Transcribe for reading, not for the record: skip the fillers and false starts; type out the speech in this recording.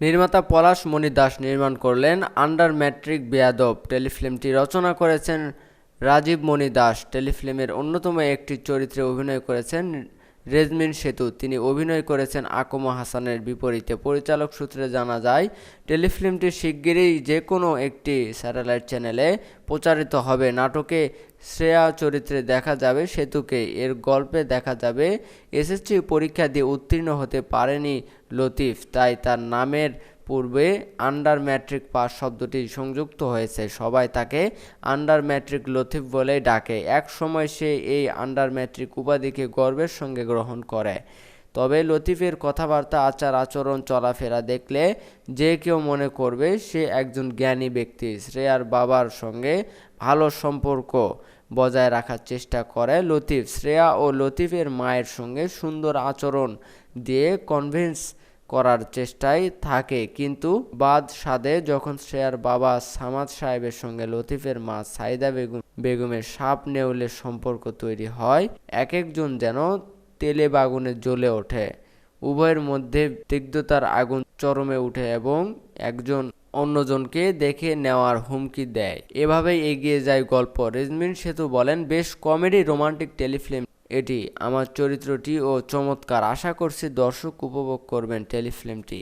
নির্মাতা পলাশ মণি দাস নির্মাণ করলেন আন্ডার ম্যাট্রিক বেয়াদব। টেলিফিল্মটি রচনা করেছেন রাজীব মণি দাস। টেলিফিল্মের অন্যতম একটি চরিত্রে অভিনয় করেছেন রেজমিন সেতু। তিনি অভিনয় করেছেন আকমা হাসানের বিপরীতে। পরিচালক সূত্রে জানা যায়, টেলিফিল্মটি শিগগিরই যে কোনো একটি স্যাটেলাইট চ্যানেলে প্রচারিত হবে। নাটকে শ্রেয়া চরিত্রে দেখা যাবে সেতুকে। এর গল্পে দেখা যাবে এসএসসি পরীক্ষা দিয়ে উত্তীর্ণ হতে পারেনি লতিফ, তাই তার নামের পূর্বে আন্ডার ম্যাট্রিক পাস শব্দটি সংযুক্ত হয়েছে। সবাই তাকে আন্ডার ম্যাট্রিক লতিফ বলেই ডাকে। এক সময় সে এই আন্ডার ম্যাট্রিক উপাধিকে গর্বের সঙ্গে গ্রহণ করে। তবে লতিফের কথাবার্তা, আচার আচরণ, চলাফেরা দেখলে যে কেউ মনে করবে সে একজন জ্ঞানী ব্যক্তি। শ্রেয়ার বাবার সঙ্গে ভালো সম্পর্ক বজায় রাখার চেষ্টা করে লতিফ। শ্রেয়া ও লতিফের মায়ের সঙ্গে সুন্দর আচরণ দিয়ে কনভিন্স করার চেষ্টায় থাকে, কিন্তু বাদ সাধে যখন শ্রেয়ার বাবা সামাদ সাহেবের সঙ্গে লতিফের মা সাইদা বেগমের সাপ নেউলের সম্পর্ক তৈরি হয়, এক একজন যেন তেলে বাগুনে জ্বলে ওঠে। উভয়ের মধ্যে তিক্ততার আগুন চরমে উঠে এবং একজন অন্যজনকে দেখে নেওয়ার হুমকি দেয়। এভাবেই এগিয়ে যায় গল্প। রেজমিন সেতু বলেন, বেশ কমেডি রোমান্টিক টেলিফিল্ম এটি। আমার চরিত্রটিও চমৎকার। আশা করছি দর্শক উপভোগ করবেন টেলিফিল্মটি।